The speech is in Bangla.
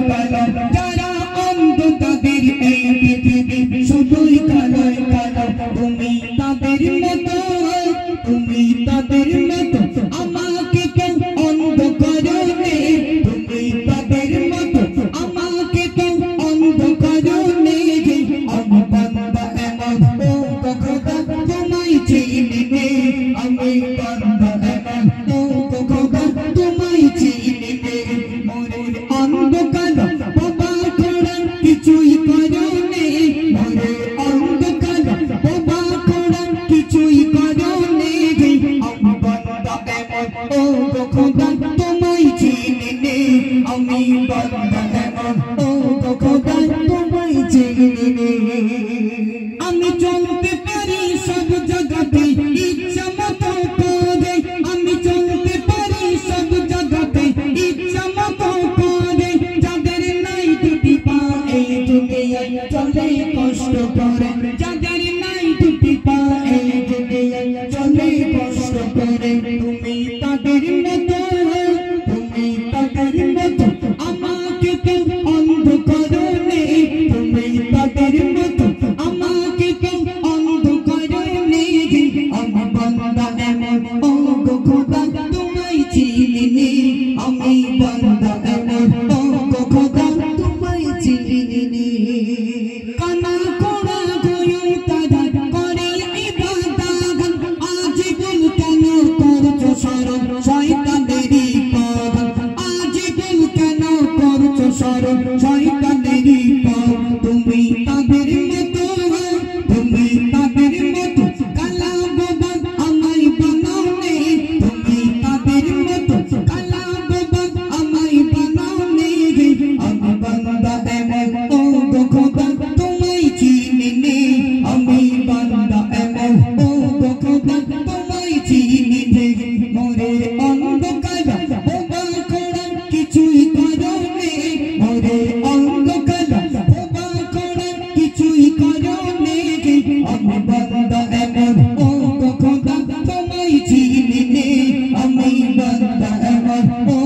কালো যারা অন্ধ তাদের এই পৃথিবী শুধুই কালোয় কালো তুমি তাদের মতো তুমি তাদের মতো আমাকে কেউ অন্ধ করো নে তুমি তাদের মতো আমাকে কেউ অন্ধ করো নে আমি বান্দা এমন ও খোদা তোমায় চিনি নে আমি বান্দা এমন ও খোদা তোমায় চিনি নে মোরে অন্ধ কালো বাবা খোড়া কিছুই করো নে মোরে অন্ধ কালো বাবা খোড়া কিছুই করো নে আমি বান্দা এমন ও খোদা তোমায় চিনি নে আমি বান্দা এমন ও খোদা তোমায় চিনি নে আমি চলতে পারি সব জায়গাতে ইচ্ছা মতো করে আমি চলতে পারি সব জায়গাতে ইচ্ছা মতো করে যাদের নাই দুটি পা এই দুনিয়ায় চলে কষ্ট করে যাদের নাই দুটি পা এই দুনিয়ায় চলে কষ্ট করে তুমি তাদের মতো তুমি তাদের মতো আমাকে কেউ অন্ধ করো নে তুমি তাদের মতো আমাকে কেউ অন্ধ করো নে আমি বান্দা এমন ও খোদা তোমায় চিনি নে আমি বান্দা এমন ও খোদা তোমায় চিনি নে কানা কোড়া গয়ু তারা করে ইবাদত আজ দিন কেন করছো শরম শয়তানেরই পাগল আজ দিন কেন করছো শরম শয়তানেরই পাগল তুমি তাদের মতো তুমি তাদের মতো কালা বাবা আমায় বানাও নে তুমি তাদের মতো কালা বাবা আমায় বানাও নে আমি বান্দা এমন ও খোদা তোমায় চিনি নে আমি বান্দা এমন ও খোদা তোমায় চিনি নে মোরে অন্ধকার বাবা খোড়া কিছুই করো নে মোরে অন্ধকার বাবা খোড়া কিছুই করো নে আমি বান্দা এমন ও খোদা তোমায় চিনি নে আমি বান্দা এমন ও